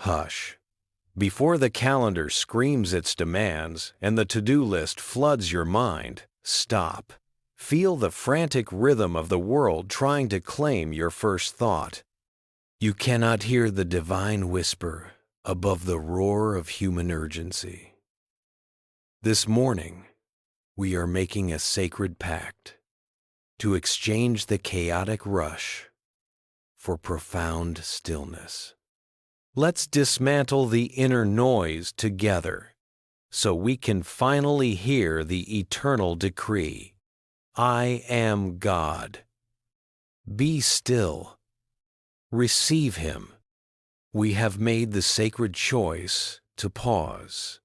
Hush. Before the calendar screams its demands and the to-do list floods your mind, stop. Feel the frantic rhythm of the world trying to claim your first thought. You cannot hear the divine whisper above the roar of human urgency. This morning, we are making a sacred pact to exchange the chaotic rush for profound stillness. Let's dismantle the inner noise together so we can finally hear the eternal decree. I am God. Be still. Receive Him. We have made the sacred choice to pause.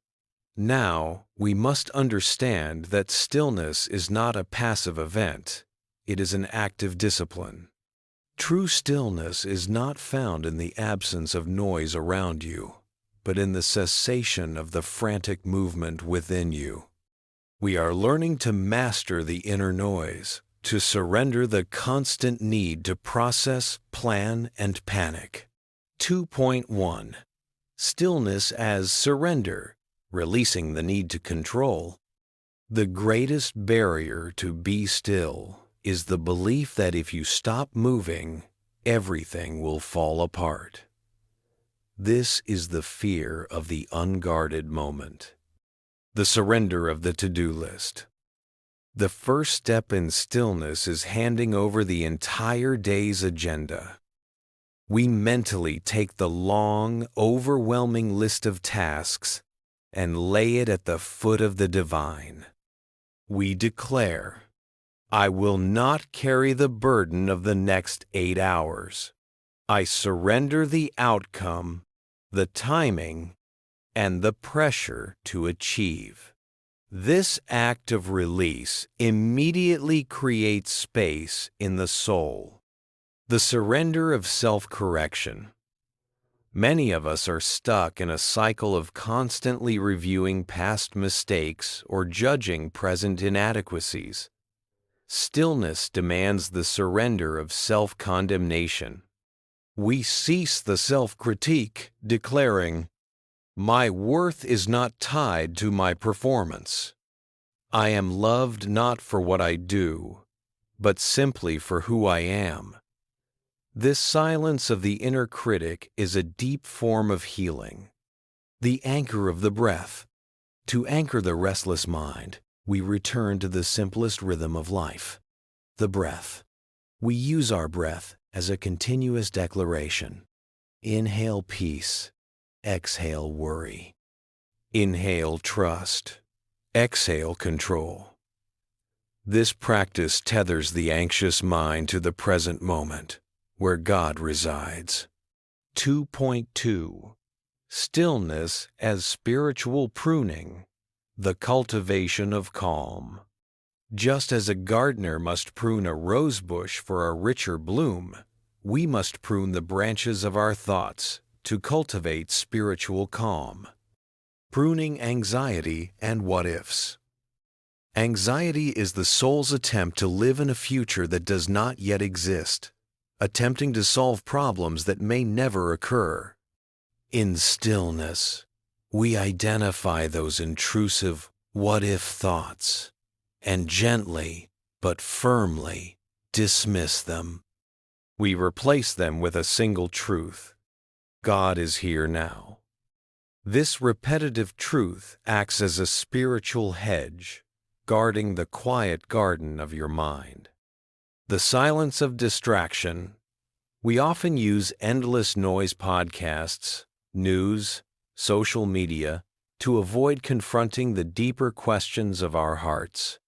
Now, we must understand that stillness is not a passive event. It is an active discipline. True stillness is not found in the absence of noise around you, but in the cessation of the frantic movement within you. We are learning to master the inner noise, to surrender the constant need to process, plan, and panic. 2.1. Stillness as surrender, releasing the need to control. The greatest barrier to be still is the belief that if you stop moving, everything will fall apart. This is the fear of the unguarded moment. The surrender of the to-do list. The first step in stillness is handing over the entire day's agenda. We mentally take the long, overwhelming list of tasks and lay it at the foot of the divine. We declare, I will not carry the burden of the next 8 hours. I surrender the outcome, the timing, and the pressure to achieve. This act of release immediately creates space in the soul. The surrender of self-correction. Many of us are stuck in a cycle of constantly reviewing past mistakes or judging present inadequacies. Stillness demands the surrender of self-condemnation. We cease the self-critique, declaring, my worth is not tied to my performance. I am loved not for what I do, but simply for who I am. This silence of the inner critic is a deep form of healing. The anchor of the breath. To anchor the restless mind, we return to the simplest rhythm of life, the breath. We use our breath as a continuous declaration. Inhale peace, exhale worry. Inhale trust, exhale control. This practice tethers the anxious mind to the present moment, where God resides. 2.2. Stillness as spiritual pruning. The cultivation of calm. Just as a gardener must prune a rose bush for a richer bloom, we must prune the branches of our thoughts to cultivate spiritual calm. Pruning anxiety and what-ifs. Anxiety is the soul's attempt to live in a future that does not yet exist, attempting to solve problems that may never occur. In stillness, we identify those intrusive what-if thoughts and gently but firmly dismiss them. We replace them with a single truth. God is here now. This repetitive truth acts as a spiritual hedge, guarding the quiet garden of your mind. The silence of distraction. We often use endless noise podcasts, news, social media, to avoid confronting the deeper questions of our hearts.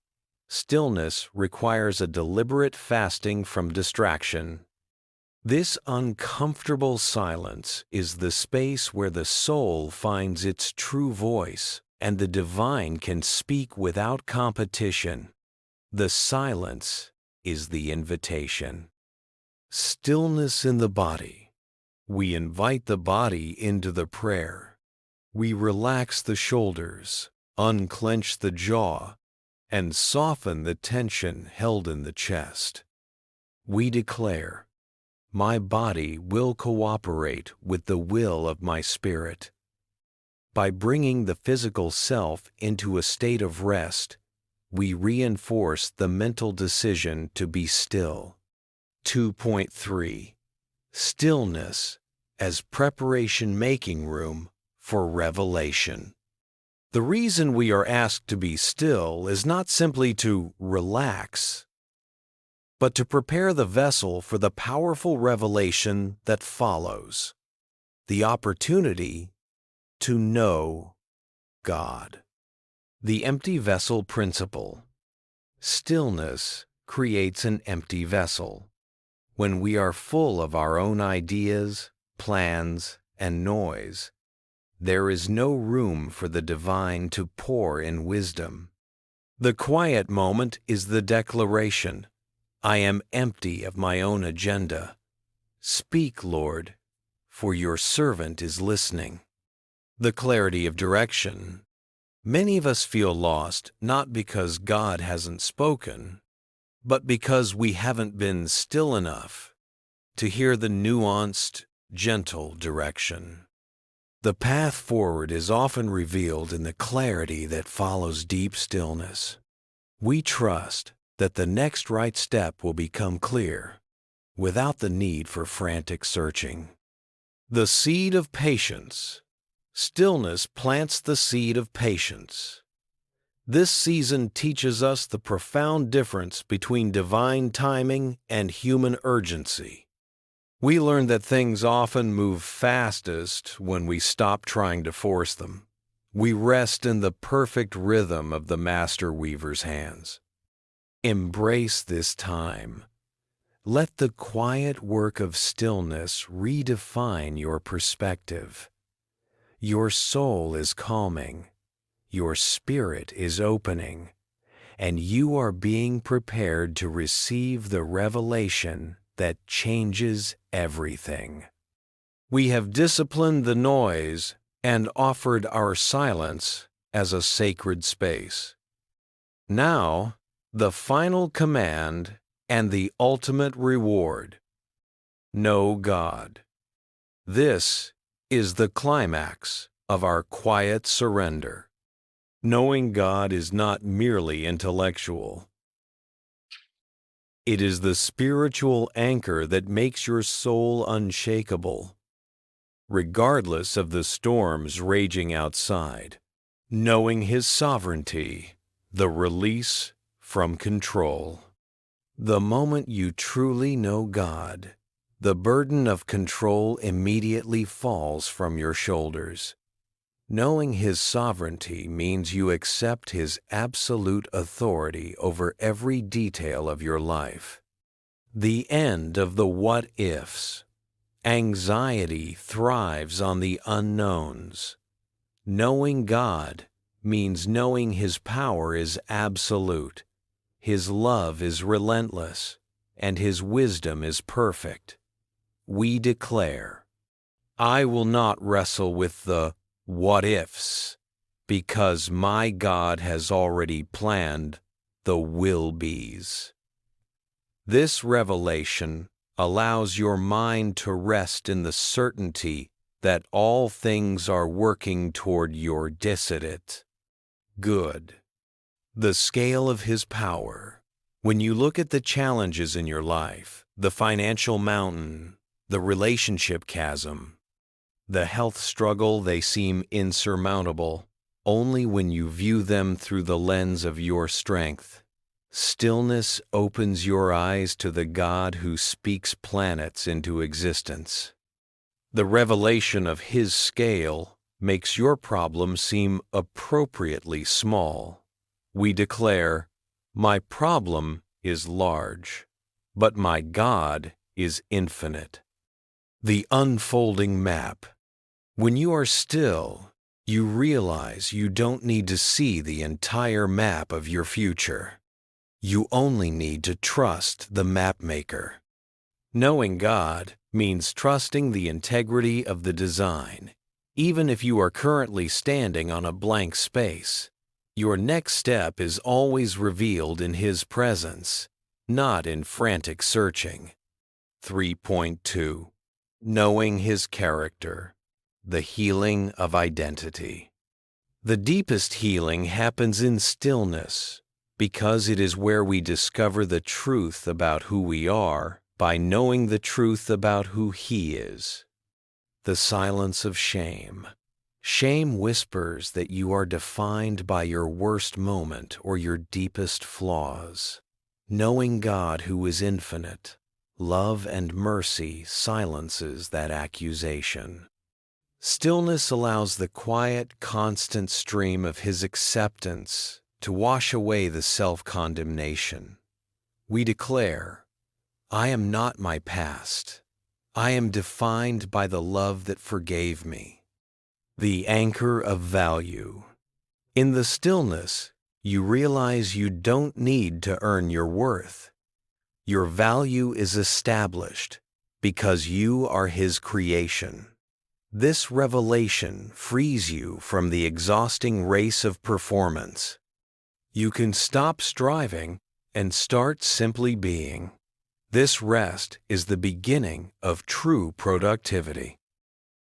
Stillness requires a deliberate fasting from distraction. This uncomfortable silence is the space where the soul finds its true voice and the divine can speak without competition. The silence is the invitation. Stillness in the body. We invite the body into the prayer. We relax the shoulders, unclench the jaw, and soften the tension held in the chest. We declare, my body will cooperate with the will of my spirit. By bringing the physical self into a state of rest, we reinforce the mental decision to be still. 2.3. Stillness as preparation making room for revelation. The reason we are asked to be still is not simply to relax, but to prepare the vessel for the powerful revelation that follows, the opportunity to know God. The empty vessel principle. Stillness creates an empty vessel. When we are full of our own ideas, plans, and noise, there is no room for the divine to pour in wisdom. The quiet moment is the declaration, I am empty of my own agenda. Speak, Lord, for your servant is listening. The clarity of direction. Many of us feel lost not because God hasn't spoken, but because we haven't been still enough to hear the nuanced, gentle direction. The path forward is often revealed in the clarity that follows deep stillness. We trust that the next right step will become clear, without the need for frantic searching. The seed of patience. Stillness plants the seed of patience. This season teaches us the profound difference between divine timing and human urgency. We learn that things often move fastest when we stop trying to force them. We rest in the perfect rhythm of the master weaver's hands. Embrace this time. Let the quiet work of stillness redefine your perspective. Your soul is calming, your spirit is opening, and you are being prepared to receive the revelation that changes everything. We have disciplined the noise and offered our silence as a sacred space. Now, the final command and the ultimate reward. Know God. This is the climax of our quiet surrender. Knowing God is not merely intellectual. It is the spiritual anchor that makes your soul unshakable, regardless of the storms raging outside. Knowing His sovereignty, the release from control. The moment you truly know God, the burden of control immediately falls from your shoulders. Knowing His sovereignty means you accept His absolute authority over every detail of your life. The end of the what-ifs. Anxiety thrives on the unknowns. Knowing God means knowing His power is absolute, His love is relentless, and His wisdom is perfect. We declare, I will not wrestle with the what-ifs, because my God has already planned the will-be's. This revelation allows your mind to rest in the certainty that all things are working toward your dissident good. The scale of His power. When you look at the challenges in your life, the financial mountain, the relationship chasm, the health struggle, they seem insurmountable only when you view them through the lens of your strength. Stillness opens your eyes to the God who speaks planets into existence. The revelation of His scale makes your problem seem appropriately small. We declare, my problem is large, but my God is infinite. The unfolding map. When you are still, you realize you don't need to see the entire map of your future. You only need to trust the mapmaker. Knowing God means trusting the integrity of the design. Even if you are currently standing on a blank space, your next step is always revealed in His presence, not in frantic searching. 3.2 Knowing His Character, the Healing of Identity. The deepest healing happens in stillness, because it is where we discover the truth about who we are by knowing the truth about who He is. The silence of shame. Shame whispers that you are defined by your worst moment or your deepest flaws. Knowing God who is infinite, love and mercy silences that accusation. Stillness allows the quiet, constant stream of His acceptance to wash away the self-condemnation. We declare, I am not my past. I am defined by the love that forgave me. The anchor of value. In the stillness, you realize you don't need to earn your worth. Your value is established because you are His creation. This revelation frees you from the exhausting race of performance. You can stop striving and start simply being. This rest is the beginning of true productivity.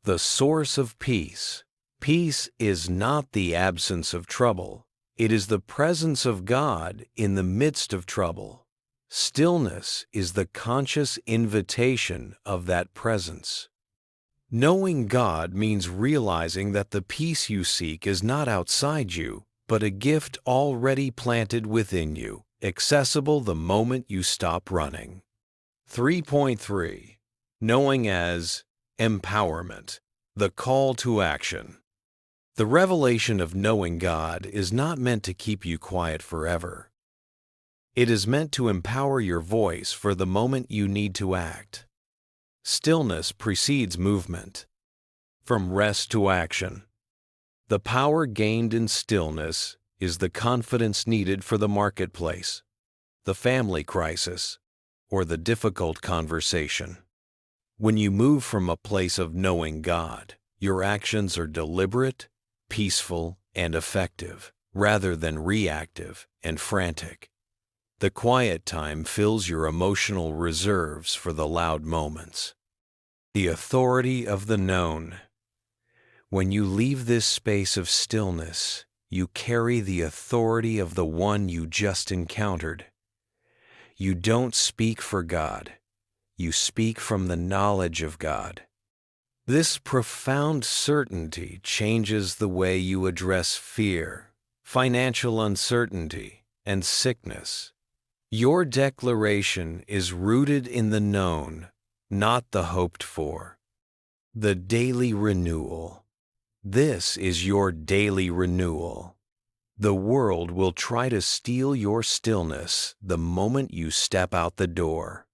The source of peace. Peace is not the absence of trouble. It is the presence of God in the midst of trouble. Stillness is the conscious invitation of that presence. Knowing God means realizing that the peace you seek is not outside you, but a gift already planted within you, accessible the moment you stop running. 3.3 Knowing as empowerment, the call to action. The revelation of knowing God is not meant to keep you quiet forever. It is meant to empower your voice for the moment you need to act. Stillness precedes movement. From rest to action. The power gained in stillness is the confidence needed for the marketplace, the family crisis, or the difficult conversation. When you move from a place of knowing God, your actions are deliberate, peaceful, and effective, rather than reactive and frantic. The quiet time fills your emotional reserves for the loud moments. The authority of the known. When you leave this space of stillness, you carry the authority of the one you just encountered. You don't speak for God. You speak from the knowledge of God. This profound certainty changes the way you address fear, financial uncertainty, and sickness. Your declaration is rooted in the known, not the hoped for. The daily renewal. This is your daily renewal. The world will try to steal your stillness the moment you step out the door.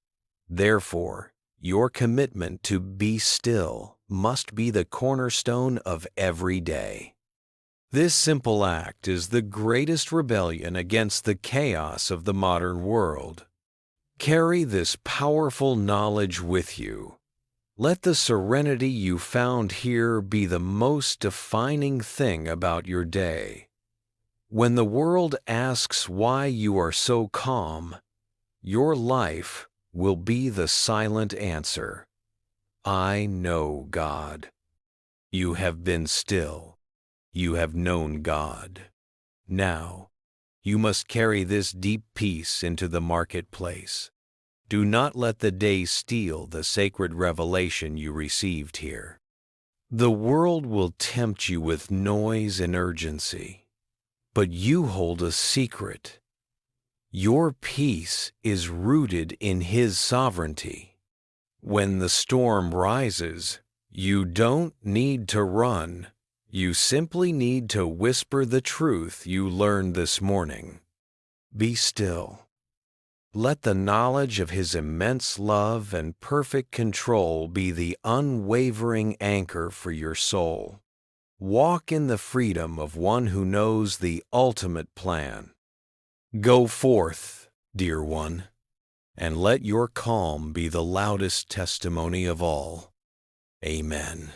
Therefore, your commitment to be still must be the cornerstone of every day. This simple act is the greatest rebellion against the chaos of the modern world. Carry this powerful knowledge with you. Let the serenity you found here be the most defining thing about your day. When the world asks why you are so calm, your life will be the silent answer. I know God. You have been still. You have known God. Now, you must carry this deep peace into the marketplace. Do not let the day steal the sacred revelation you received here. The world will tempt you with noise and urgency, but you hold a secret. Your peace is rooted in His sovereignty. When the storm rises, you don't need to run. You simply need to whisper the truth you learned this morning. Be still. Let the knowledge of His immense love and perfect control be the unwavering anchor for your soul. Walk in the freedom of one who knows the ultimate plan. Go forth, dear one, and let your calm be the loudest testimony of all. Amen.